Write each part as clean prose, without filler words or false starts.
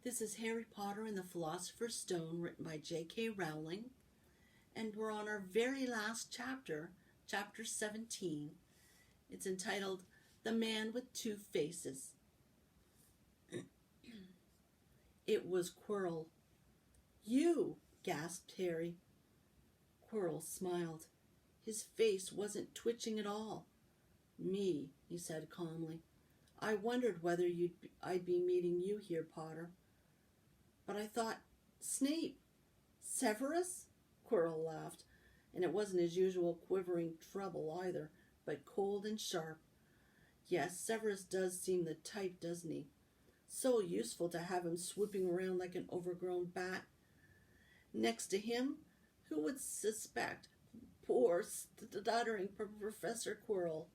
This is Harry Potter and the Philosopher's Stone, written by J.K. Rowling, and we're on our very last chapter, chapter 17. It's entitled The Man with Two Faces. It was Quirrell. "You!" gasped Harry. Quirrell smiled. His face wasn't twitching at all. "Me," he said calmly. "I wondered whether I'd be meeting you here, Potter. But I thought, Snape. Severus?" Quirrell laughed, and it wasn't his usual quivering treble either, but cold and sharp. "Yes, Severus does seem the type, doesn't he? So useful to have him swooping around like an overgrown bat. Next to him, who would suspect poor stuttering Professor Quirrell?"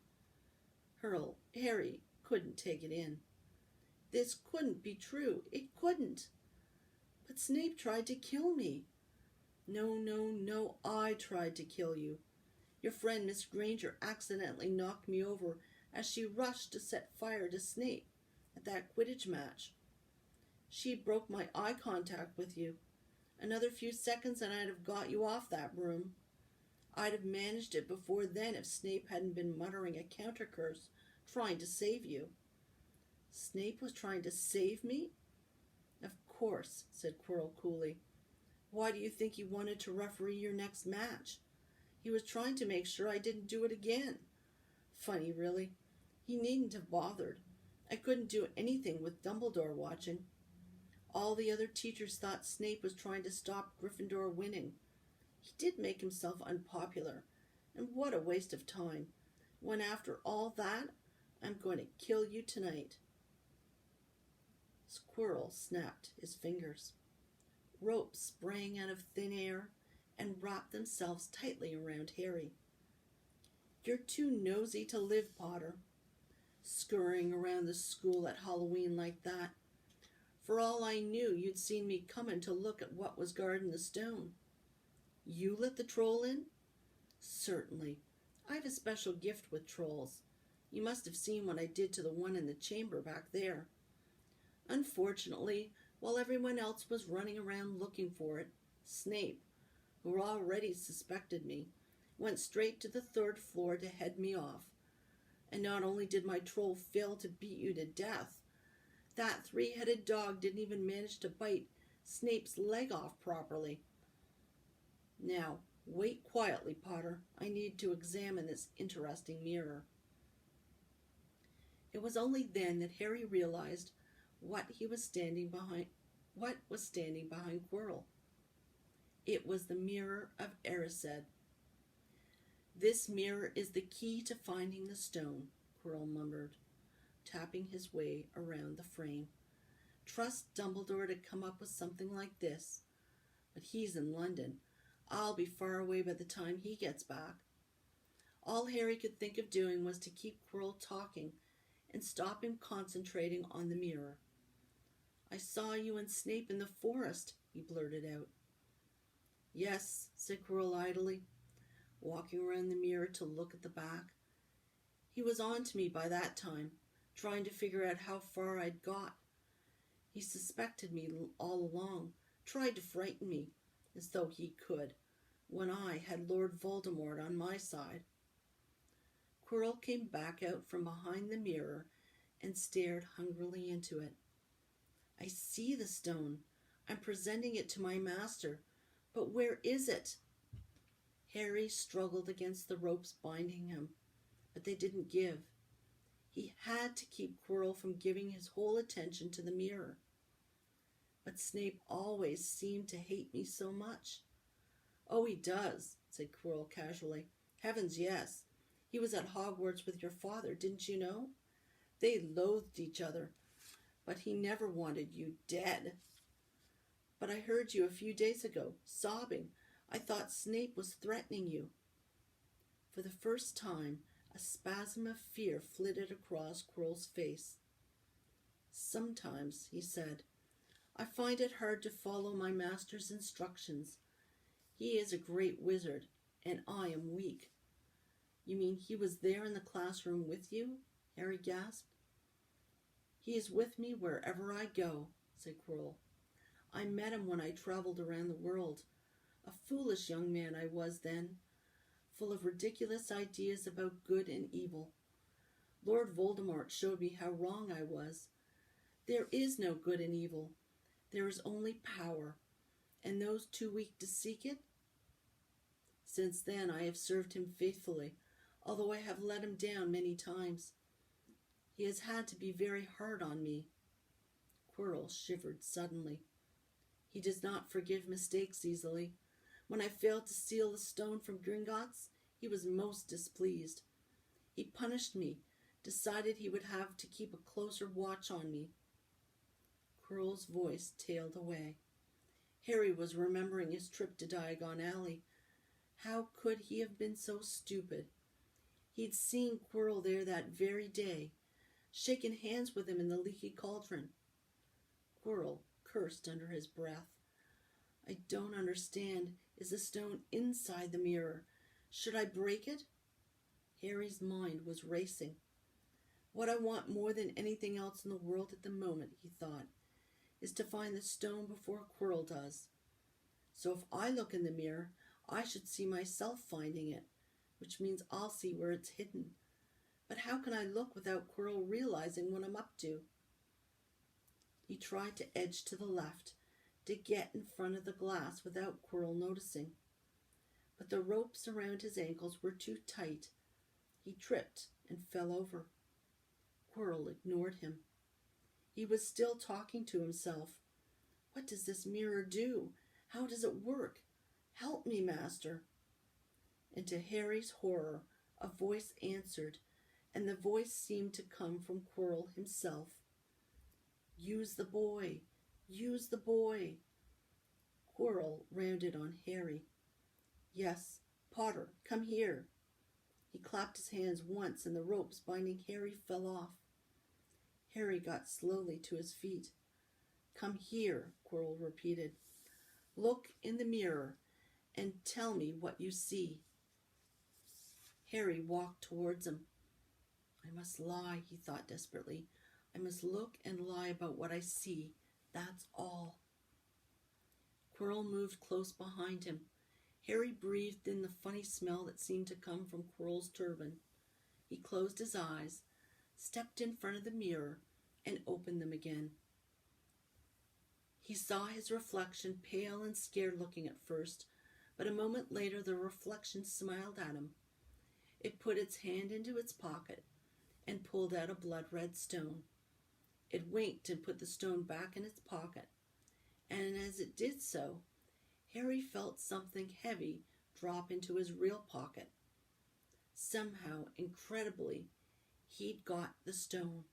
Harry couldn't take it in. This couldn't be true. It couldn't. "But Snape tried to kill me." No, I tried to kill you. Your friend Miss Granger accidentally knocked me over as she rushed to set fire to Snape at that Quidditch match. She broke my eye contact with you. Another few seconds and I'd have got you off that broom. I'd have managed it before then if Snape hadn't been muttering a counter curse, trying to save you." "Snape was trying to save me?" "Of course," said Quirrell coolly. "Why do you think he wanted to referee your next match? He was trying to make sure I didn't do it again. Funny, really. He needn't have bothered. I couldn't do anything with Dumbledore watching. All the other teachers thought Snape was trying to stop Gryffindor winning. He did make himself unpopular, and what a waste of time, when after all that, I'm going to kill you tonight." Quirrell snapped his fingers. Ropes sprang out of thin air and wrapped themselves tightly around Harry. "You're too nosy to live, Potter. Scurrying around the school at Halloween like that. For all I knew, you'd seen me coming to look at what was guarding the stone. You let the troll in?" "Certainly. I have a special gift with trolls. You must have seen what I did to the one in the chamber back there. Unfortunately, while everyone else was running around looking for it, Snape, who already suspected me, went straight to the third floor to head me off. And not only did my troll fail to beat you to death, that three-headed dog didn't even manage to bite Snape's leg off properly. Now, wait quietly, Potter. I need to examine this interesting mirror." It was only then that Harry realized what was standing behind Quirrell. It was the mirror of Erised. "This mirror is the key to finding the stone," Quirrell murmured, tapping his way around the frame. "Trust Dumbledore to come up with something like this. But he's in London. I'll be far away by the time he gets back." All Harry could think of doing was to keep Quirrell talking and stop him concentrating on the mirror. "I saw you and Snape in the forest," he blurted out. "Yes," said Quirrell idly, walking around the mirror to look at the back. "He was on to me by that time, trying to figure out how far I'd got. He suspected me all along, tried to frighten me, as though he could, when I had Lord Voldemort on my side." Quirrell came back out from behind the mirror and stared hungrily into it. "I see the stone. I'm presenting it to my master. But where is it?" Harry struggled against the ropes binding him, but they didn't give. He had to keep Quirrell from giving his whole attention to the mirror. "But Snape always seemed to hate me so much." "Oh, he does," said Quirrell casually. "Heavens, yes. He was at Hogwarts with your father, didn't you know? They loathed each other, but he never wanted you dead. But I heard you a few days ago, sobbing. I thought Snape was threatening you." For the first time, a spasm of fear flitted across Quirrell's face. "Sometimes," he said, "I find it hard to follow my master's instructions. He is a great wizard, and I am weak." "You mean he was there in the classroom with you?" Harry gasped. "He is with me wherever I go. said Quirrell. I met him when I traveled around the world. A foolish young man I was then, full of ridiculous ideas about good and evil. Lord Voldemort showed me how wrong I was. There is no good and evil. There is only power, and those too weak to seek it. Since then I have served him faithfully, although I have let him down many times. He has had to be very hard on me. Quirrell shivered suddenly. He does not forgive mistakes easily. When I failed to steal the stone from Gringotts, he was most displeased. He punished me, decided he would have to keep a closer watch on me. Quirrell's voice tailed away. Harry was remembering his trip to Diagon Alley. How could he have been so stupid? He'd seen Quirrell there that very day, shaken hands with him in the leaky cauldron. Quirrell cursed under his breath. I don't understand. Is the stone inside the mirror? Should I break it? Harry's mind was racing. What I want more than anything else in the world at the moment, he thought, is to find the stone before Quirrell does. So if I look in the mirror, I should see myself finding it, which means I'll see where it's hidden. But how can I look without Quirrell realizing what I'm up to? He tried to edge to the left, to get in front of the glass without Quirrell noticing. But the ropes around his ankles were too tight. He tripped and fell over. Quirrell ignored him. He was still talking to himself. What does this mirror do? How does it work? Help me, master. And to Harry's horror, a voice answered, and the voice seemed to come from Quirrell himself. Use the boy. Use the boy. Quirrell rounded on Harry. Yes, Potter, come here. He clapped his hands once and the ropes binding Harry fell off. Harry got slowly to his feet. Come here, Quirrell repeated. Look in the mirror and tell me what you see. Harry walked towards him. I must lie, he thought desperately. I must look and lie about what I see. That's all. Quirrell moved close behind him. Harry breathed in the funny smell that seemed to come from Quirrell's turban. He closed his eyes, stepped in front of the mirror, and opened them again. He saw his reflection, pale and scared-looking at first, but a moment later the reflection smiled at him. It put its hand into its pocket and pulled out a blood-red stone. It winked and put the stone back in its pocket, and as it did so, Harry felt something heavy drop into his real pocket. Somehow, incredibly, he'd got the stone.